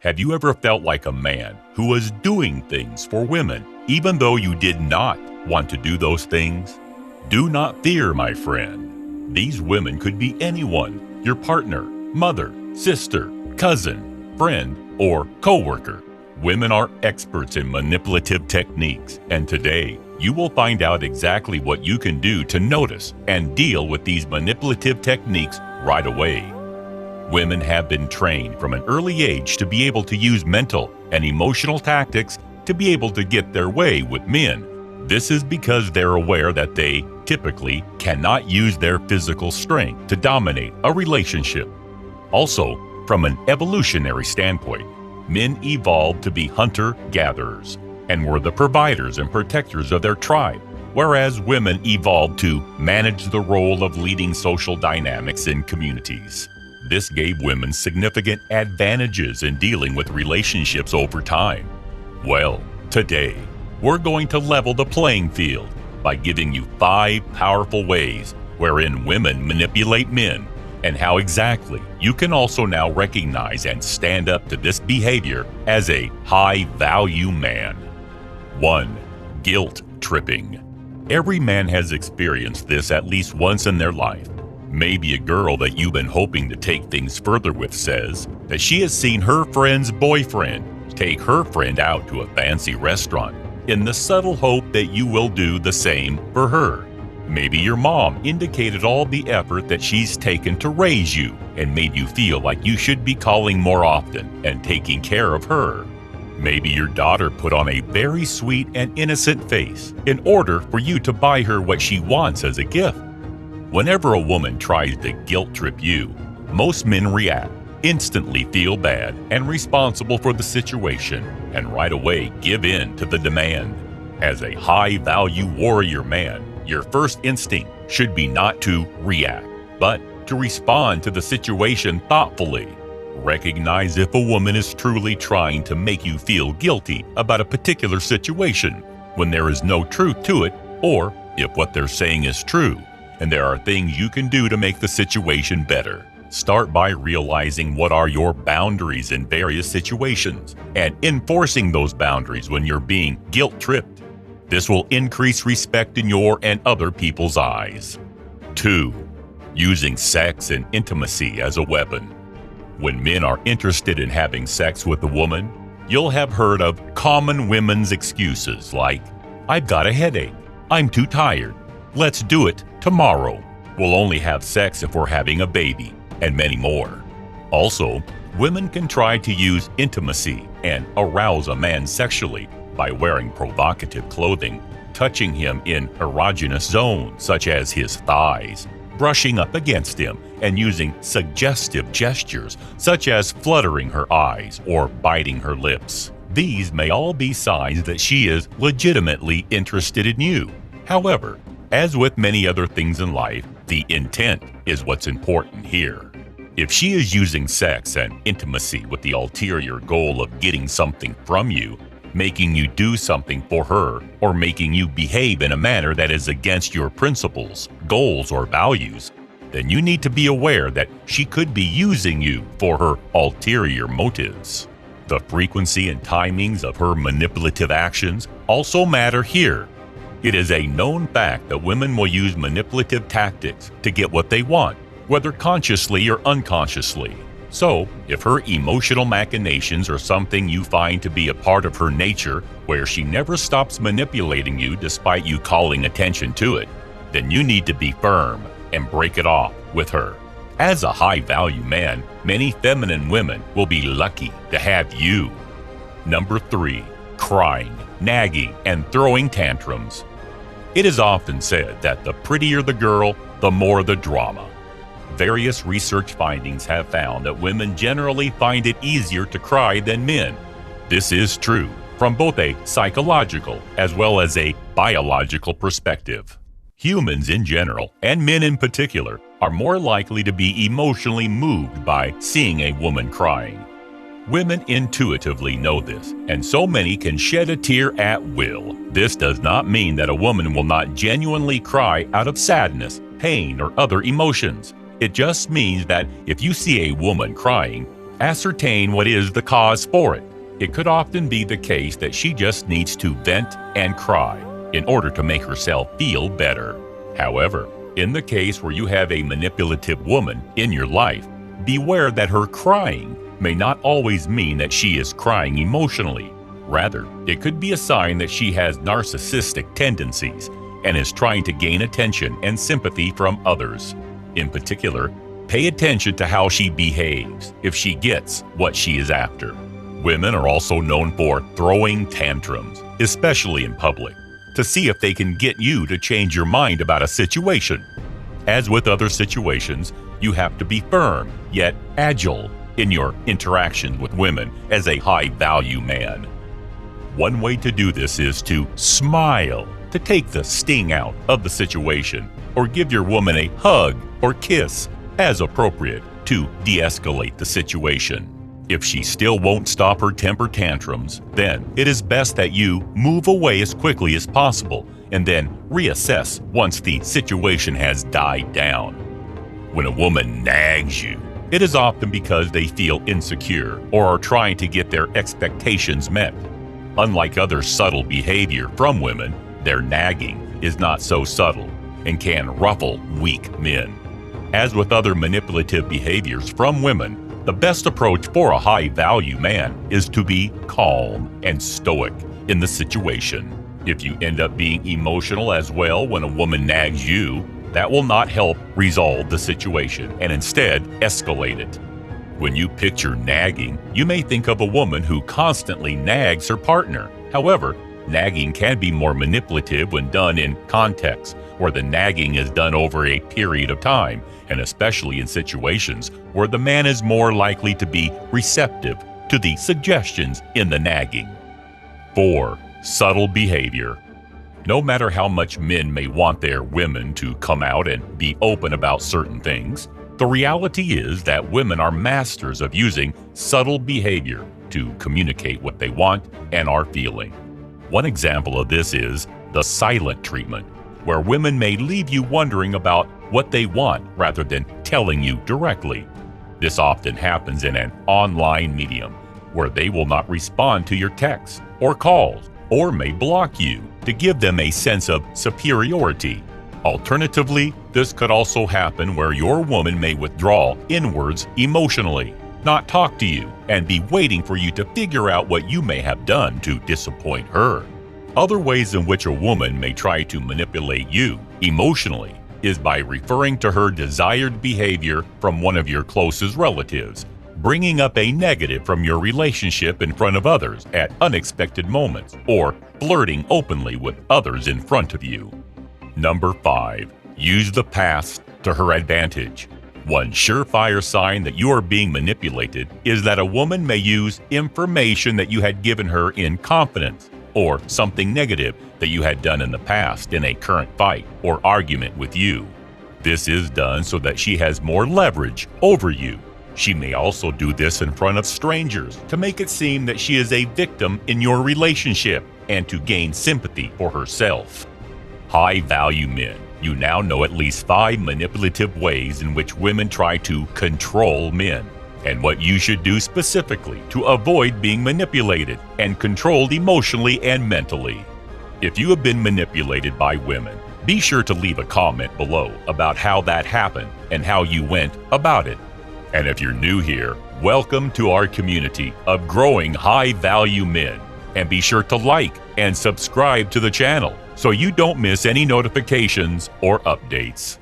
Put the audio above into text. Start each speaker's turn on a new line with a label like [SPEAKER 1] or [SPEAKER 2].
[SPEAKER 1] Have you ever felt like a man who was doing things for women, even though you did not want to do those things? Do not fear, my friend. These women could be anyone: your partner, mother, sister, cousin, friend, or coworker. Women are experts in manipulative techniques, and today you will find out exactly what you can do to notice and deal with these manipulative techniques right away. Women have been trained from an early age to be able to use mental and emotional tactics to be able to get their way with men. This is because they're aware that they typically cannot use their physical strength to dominate a relationship. Also, from an evolutionary standpoint, men evolved to be hunter-gatherers and were the providers and protectors of their tribe, whereas women evolved to manage the role of leading social dynamics in communities. This gave women significant advantages in dealing with relationships over time. Well, today, we're going to level the playing field by giving you 5 powerful ways wherein women manipulate men, and how exactly you can also now recognize and stand up to this behavior as a high-value man. 1. Guilt tripping. Every man has experienced this at least once in their life. Maybe a girl that you've been hoping to take things further with says that she has seen her friend's boyfriend take her friend out to a fancy restaurant in the subtle hope that you will do the same for her. Maybe your mom indicated all the effort that she's taken to raise you and made you feel like you should be calling more often and taking care of her. Maybe your daughter put on a very sweet and innocent face in order for you to buy her what she wants as a gift. Whenever a woman tries to guilt trip you, most men react, instantly feel bad and responsible for the situation, and right away give in to the demand. As a high-value warrior man, your first instinct should be not to react, but to respond to the situation thoughtfully. Recognize if a woman is truly trying to make you feel guilty about a particular situation when there is no truth to it, or if what they're saying is true, and there are things you can do to make the situation better. Start by realizing what are your boundaries in various situations and enforcing those boundaries when you're being guilt-tripped. This will increase respect in your and other people's eyes. 2. Using sex and intimacy as a weapon. When men are interested in having sex with a woman, you'll have heard of common women's excuses like, "I've got a headache," "I'm too tired," "Let's do it tomorrow," "We'll only have sex if we're having a baby," and many more. Also, women can try to use intimacy and arouse a man sexually by wearing provocative clothing, touching him in erogenous zones such as his thighs, brushing up against him, and using suggestive gestures such as fluttering her eyes or biting her lips. These may all be signs that she is legitimately interested in you. However, as with many other things in life, the intent is what's important here. If she is using sex and intimacy with the ulterior goal of getting something from you, making you do something for her, or making you behave in a manner that is against your principles, goals, or values, then you need to be aware that she could be using you for her ulterior motives. The frequency and timings of her manipulative actions also matter here. It is a known fact that women will use manipulative tactics to get what they want, whether consciously or unconsciously. So, if her emotional machinations are something you find to be a part of her nature, where she never stops manipulating you despite you calling attention to it, then you need to be firm and break it off with her. As a high-value man, many feminine women will be lucky to have you. Number 3. Crying, nagging, and throwing tantrums. It is often said that the prettier the girl, the more the drama. Various research findings have found that women generally find it easier to cry than men. This is true from both a psychological as well as a biological perspective. Humans in general, and men in particular, are more likely to be emotionally moved by seeing a woman crying. Women intuitively know this, and so many can shed a tear at will. This does not mean that a woman will not genuinely cry out of sadness, pain, or other emotions. It just means that if you see a woman crying, Ascertain what is the cause for it. It could often be the case that she just needs to vent and cry in order to make herself feel better. However, in the case where you have a manipulative woman in your life, beware that her crying may not always mean that she is crying emotionally. Rather, it could be a sign that she has narcissistic tendencies and is trying to gain attention and sympathy from others. In particular, pay attention to how she behaves if she gets what she is after. Women are also known for throwing tantrums, especially in public, to see if they can get you to change your mind about a situation. As with other situations, you have to be firm yet agile in your interaction with women as a high-value man. One way to do this is to smile, to take the sting out of the situation, or give your woman a hug or kiss as appropriate to de-escalate the situation. If she still won't stop her temper tantrums, then it is best that you move away as quickly as possible and then reassess once the situation has died down. When a woman nags you, it is often because they feel insecure or are trying to get their expectations met. Unlike other subtle behavior from women, their nagging is not so subtle and can ruffle weak men. As with other manipulative behaviors from women, the best approach for a high-value man is to be calm and stoic in the situation. If you end up being emotional as well when a woman nags you, that will not help resolve the situation and instead escalate it. When you picture nagging, you may think of a woman who constantly nags her partner. However, nagging can be more manipulative when done in context, where the nagging is done over a period of time, and especially in situations where the man is more likely to be receptive to the suggestions in the nagging. 4. Subtle behavior. No matter how much men may want their women to come out and be open about certain things, the reality is that women are masters of using subtle behavior to communicate what they want and are feeling. One example of this is the silent treatment, where women may leave you wondering about what they want rather than telling you directly. This often happens in an online medium, where they will not respond to your texts or calls, or may block you to give them a sense of superiority. Alternatively, this could also happen where your woman may withdraw inwards emotionally, not talk to you, and be waiting for you to figure out what you may have done to disappoint her. Other ways in which a woman may try to manipulate you emotionally is by referring to her desired behavior from one of your closest relatives, bringing up a negative from your relationship in front of others at unexpected moments, or flirting openly with others in front of you. Number 5. Use the past to her advantage. One surefire sign that you are being manipulated is that a woman may use information that you had given her in confidence, or something negative that you had done in the past in a current fight or argument with you. This is done so that she has more leverage over you. She may also do this in front of strangers to make it seem that she is a victim in your relationship and to gain sympathy for herself. High-value men, you now know at least 5 manipulative ways in which women try to control men, and what you should do specifically to avoid being manipulated and controlled emotionally and mentally. If you have been manipulated by women, be sure to leave a comment below about how that happened and how you went about it. And if you're new here, welcome to our community of growing high-value men. And be sure to like and subscribe to the channel so you don't miss any notifications or updates.